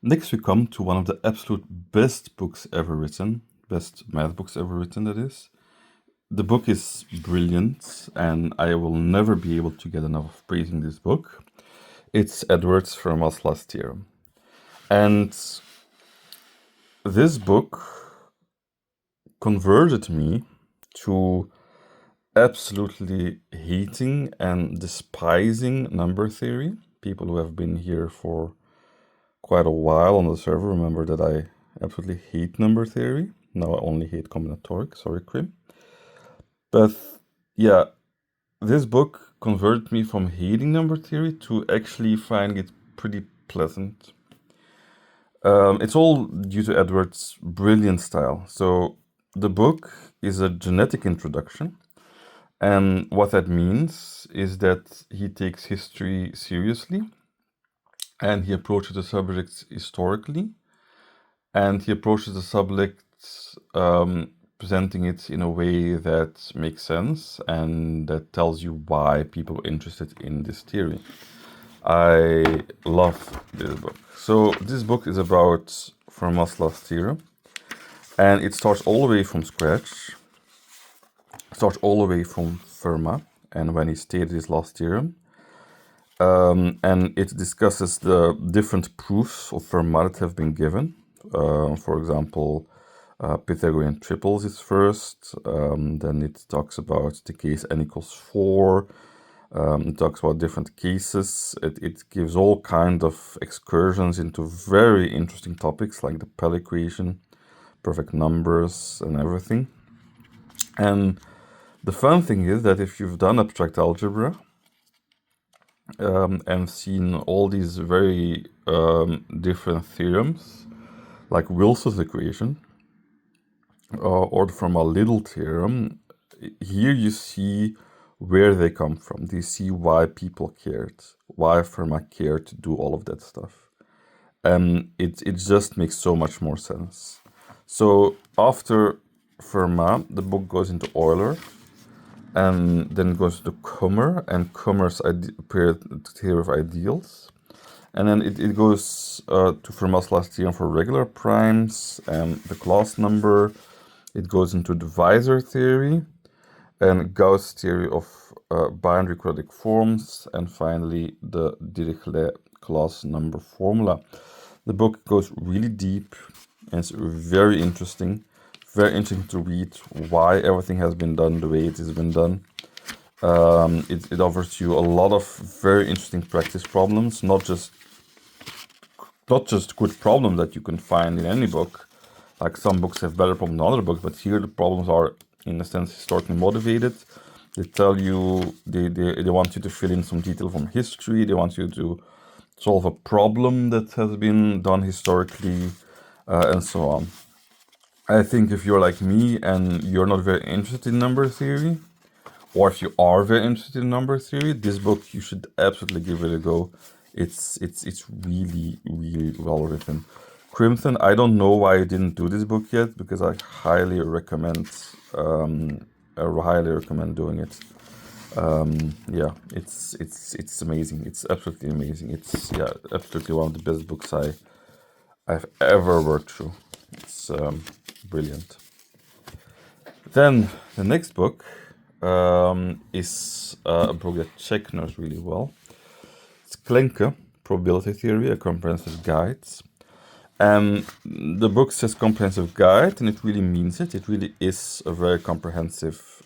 Next, we come to one of the absolute best books ever written, best math books ever written, that is. The book is brilliant, and I will never be able to get enough of praising this book. It's Edwards Fermat's Last Theorem. And this book converted me to absolutely hating and despising number theory. People who have been here for quite a while on the server remember that I absolutely hate number theory. Now I only hate combinatorics. Sorry, Krim. But yeah, this book converted me from hating number theory to actually finding it pretty pleasant. It's all due to Edwards' brilliant style. So the book is a genetic introduction. And what that means is that he takes history seriously and he approaches the subjects historically and he approaches the subjects presenting it in a way that makes sense and that tells you why people are interested in this theory. I love this book. So this book is about Fermat's Last Theorem, and it starts all the way from scratch. It starts all the way from Fermat and when he stated his last theorem. And it discusses the different proofs of Fermat that have been given. For example, Pythagorean triples is first. Then it talks about the case n equals 4. It talks about different cases. It gives all kind of excursions into very interesting topics like the Pell equation, perfect numbers, and everything. And the fun thing is that if you've done abstract algebra and seen all these very different theorems, like Wilson's equation or from a Little theorem, here you see where they come from. You see why people cared, why Fermat cared to do all of that stuff. And it just makes so much more sense. So after Fermat, the book goes into Euler, and then goes to Kummer and Kummer's theory of ideals. And then it goes to Fermat's last theorem for regular primes and the class number. It goes into divisor theory and Gauss' theory of binary quadratic forms, and finally the Dirichlet class number formula. The book goes really deep and it's very interesting. Very interesting to read why everything has been done the way it has been done. It offers you a lot of very interesting practice problems, not just good problems that you can find in any book. Like some books have better problems than other books, but here the problems are, in a sense, historically motivated. They tell you, they want you to fill in some detail from history. They want you to solve a problem that has been done historically, and so on. I think if you're like me and you're not very interested in number theory, or if you are very interested in number theory, this book you should absolutely give it a go. It's really well written. Crimson, I don't know why I didn't do this book yet because I highly recommend doing it. Yeah, it's amazing. It's absolutely amazing. It's absolutely one of the best books I've ever worked through. It's brilliant. Then the next book is a book that Czech knows really well. It's Klenke, Probability Theory, a Comprehensive Guide. And the book says comprehensive guide, and it really means it. It really is a very comprehensive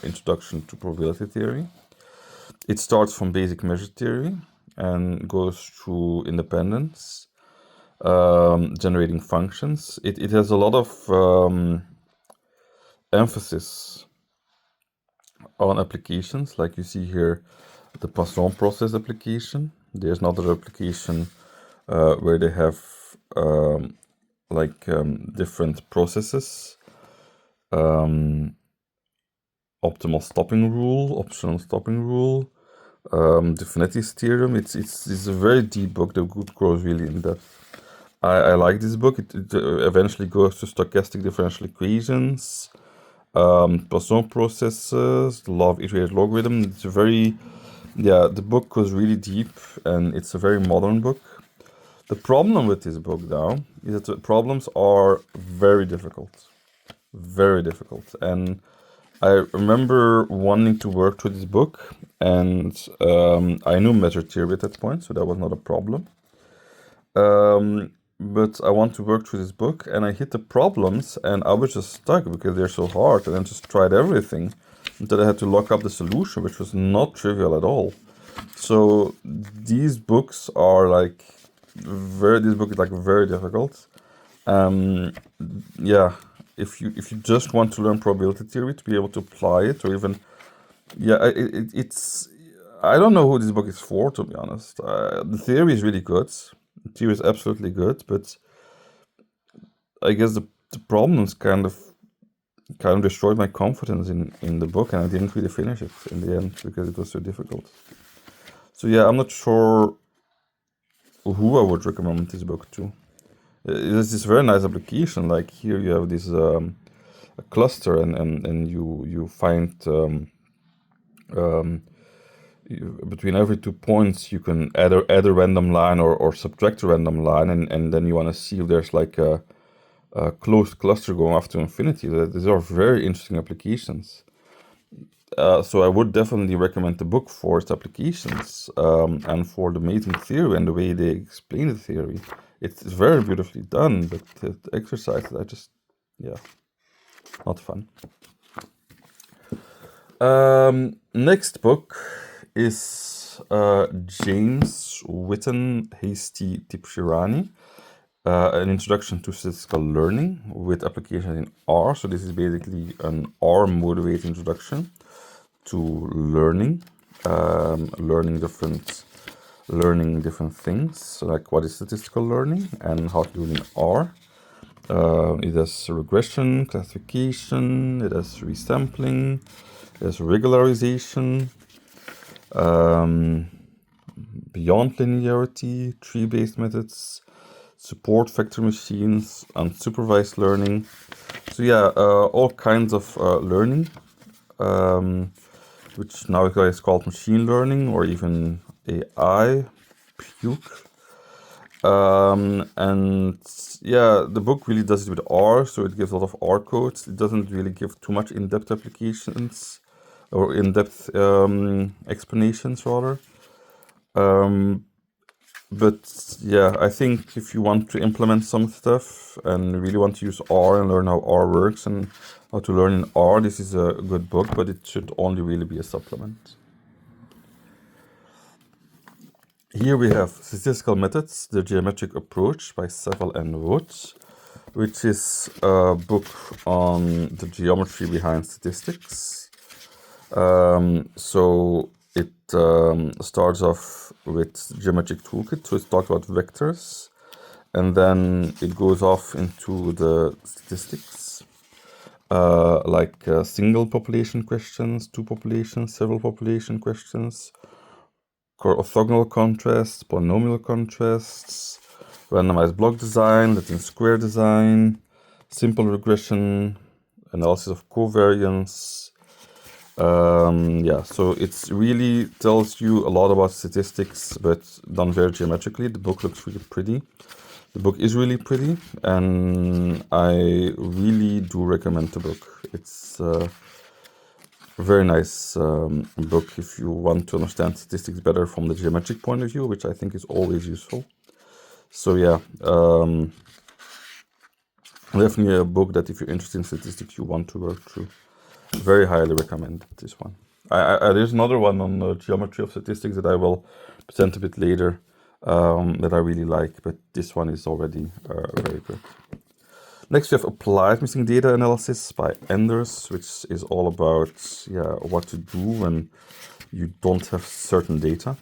introduction to probability theory. It starts from basic measure theory and goes through independence, generating functions. It has a lot of emphasis on applications, like you see here, the Poisson process application. There's another application where they have different processes, optimal stopping rule, optional stopping rule, the Finetti's theorem. It's a very deep book. The book grows really in depth. I like this book. It eventually goes to stochastic differential equations, Poisson processes, the law of iterated logarithm. It's a very, the book goes really deep and it's a very modern book. The problem with this book, though, is that the problems are very difficult. Very difficult. And I remember wanting to work through this book, and I knew measure theory at that point, so that was not a problem. But I want to work through this book, and I hit the problems, and I was just stuck because they're so hard, and I just tried everything until I had to look up the solution, which was not trivial at all. So these books are like this book is like very difficult. Yeah, if you just want to learn probability theory to be able to apply it, or even it's I don't know who this book is for, to be honest. The theory is really good. The theory is absolutely good, but I guess the problems kind of destroyed my confidence in the book, and I didn't really finish it in the end because it was so difficult. So yeah, I'm not sure who I would recommend this book to. It's this very nice application. Like here you have this a cluster, and you find between every 2 points you can add a random line or subtract a random line, and then you want to see if there's like a closed cluster going off to infinity. These are very interesting applications. So I would definitely recommend the book for its applications and for the amazing theory and the way they explain the theory. It's very beautifully done, but the exercises are just, not fun. Next book is James Witten Hasty Tipshirani, an introduction to statistical learning with application in R. So this is basically an R-motivated introduction to learning, learning different things, so like what is statistical learning and how to do it in R. It has regression, classification, it has resampling, it has regularization, beyond linearity, tree-based methods, support vector machines, unsupervised learning. So yeah, all kinds of learning, which now is called machine learning or even AI, puke. And yeah, the book really does it with R, so it gives a lot of R codes. It doesn't really give too much in-depth applications or in-depth explanations rather. But yeah, I think if you want to implement some stuff and really want to use R and learn how R works and how to learn in R, this is a good book, but it should only really be a supplement. Here we have Statistical Methods, the Geometric Approach by Seville and Wood, which is a book on the geometry behind statistics. So it starts off with Geometric Toolkit, so it's talked about vectors, and then it goes off into the statistics, like single population questions, two populations, several population questions, orthogonal contrasts, polynomial contrasts, randomized block design, Latin square design, simple regression, analysis of covariance. Yeah, so it's really tells you a lot about statistics, but done very geometrically. The book looks really pretty. The book is really pretty, and I really do recommend the book. It's a very nice book if you want to understand statistics better from the geometric point of view, which I think is always useful. So yeah, definitely a book that if you're interested in statistics, you want to work through. Very highly recommend this one. There's another one on the geometry of statistics that I will present a bit later that I really like, but this one is already very good. Next, we have Applied Missing Data Analysis by Enders, which is all about what to do when you don't have certain data.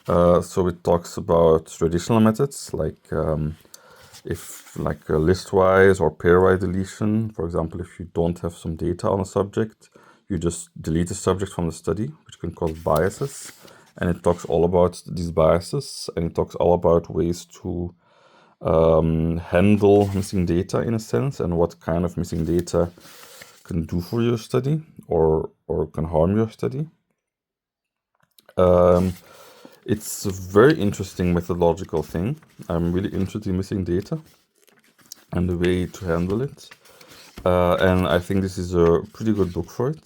So it talks about traditional methods like list-wise or pairwise deletion. For example, if you don't have some data on a subject, you just delete the subject from the study, which can cause biases. And it talks all about these biases, and it talks all about ways to handle missing data in a sense, and what kind of missing data can do for your study or can harm your study. It's a very interesting methodological thing. I'm really interested in missing data and the way to handle it. And I think this is a pretty good book for it.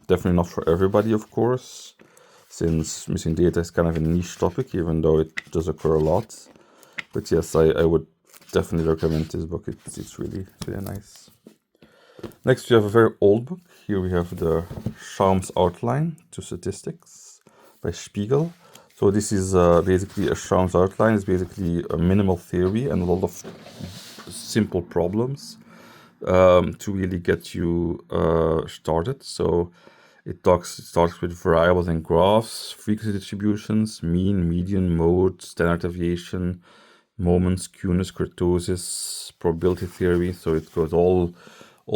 Definitely not for everybody, of course, since missing data is kind of a niche topic, even though it does occur a lot. But yes, I would definitely recommend this book. It's really nice. Next, we have a very old book. Here we have the Schaum's Outline to Statistics by Spiegel. So this is basically a Schaum's Outline. It's basically a minimal theory and a lot of simple problems to really get you started. So it starts with variables and graphs, frequency distributions, mean, median, mode, standard deviation, moments, skewness, kurtosis, probability theory. So it goes all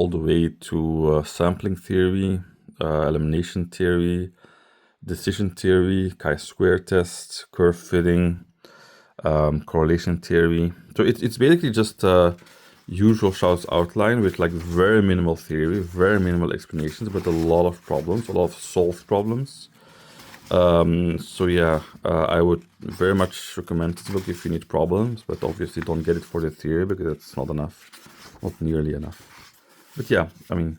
the way to sampling theory, elimination theory, decision theory, chi-square test, curve fitting, correlation theory. So it's basically just usual Schaum's outline with like very minimal theory, very minimal explanations, but a lot of problems, a lot of solved problems. So yeah, I would very much recommend this book if you need problems, but obviously don't get it for the theory because it's not enough, not nearly enough. But yeah, I mean,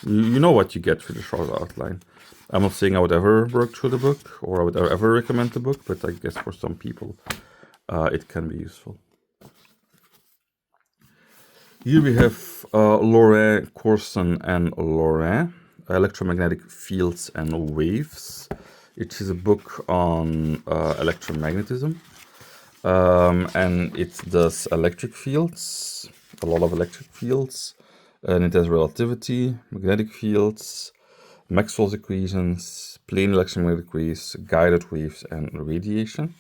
you know what you get with the Schaum's outline. I'm not saying I would ever work through the book or I would ever recommend the book, but I guess for some people it can be useful. Here we have Laurent Courson and Laurent, Electromagnetic Fields and Waves. It is a book on electromagnetism, and it does electric fields, a lot of electric fields, and it has relativity, magnetic fields, Maxwell's equations, plane electromagnetic waves, guided waves, and radiation.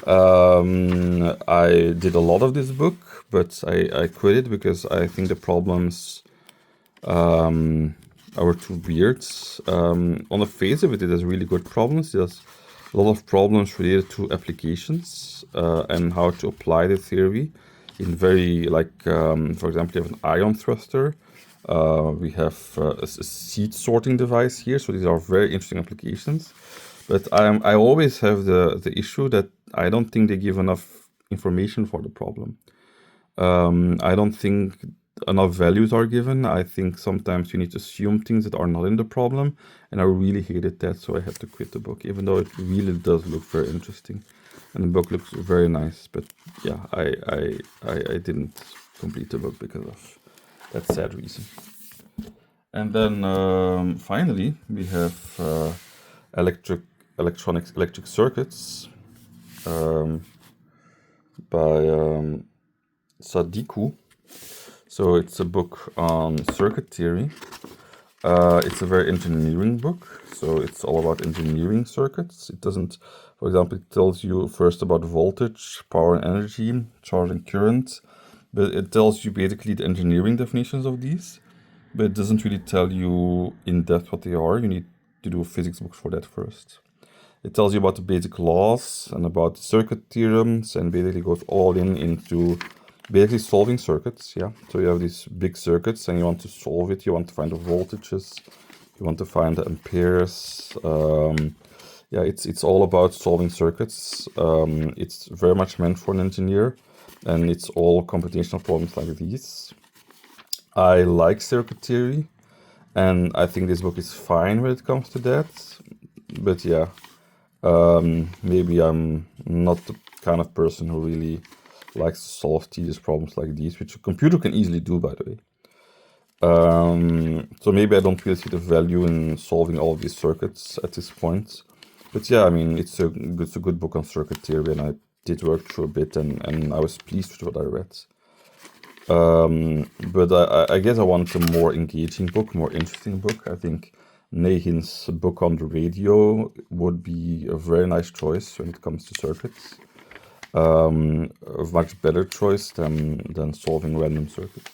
I did a lot of this book, but I quit it because I think the problems are too weird. On the face of it, it has really good problems. It has a lot of problems related to applications and how to apply the theory in very, like, for example, you have an ion thruster. We have a seed sorting device here. So these are very interesting applications. But I always have the issue that I don't think they give enough information for the problem. I don't think enough values are given. I think sometimes you need to assume things that are not in the problem, and I really hated that, so I had to quit the book, even though it really does look very interesting, and the book looks very nice. But yeah, I didn't complete the book because of that sad reason. And then finally we have electric circuits by Sadiku. So it's a book on circuit theory. It's a very engineering book, so it's all about engineering circuits. It doesn't, for example, it tells you first about voltage, power and energy, charge and current, but it tells you basically the engineering definitions of these, but it doesn't really tell you in depth what they are. You need to do a physics book for that first. It tells you about the basic laws and about the circuit theorems, and basically goes all into basically solving circuits. Yeah, so you have these big circuits and you want to solve it. You want to find the voltages, you want to find the amperes. Yeah, it's all about solving circuits. It's very much meant for an engineer, and it's all computational problems like these. I like circuit theory, and I think this book is fine when it comes to that. But yeah, maybe I'm not the kind of person who really likes to solve tedious problems like these, which a computer can easily do, by the way. So maybe I don't really see the value in solving all of these circuits at this point. But yeah, I mean, it's a good book on circuit theory, and I did work through a bit, and I was pleased with what I read. But I guess I want a more engaging book, more interesting book. I think Nahin's book on the radio would be a very nice choice when it comes to circuits. A much better choice than solving random circuits.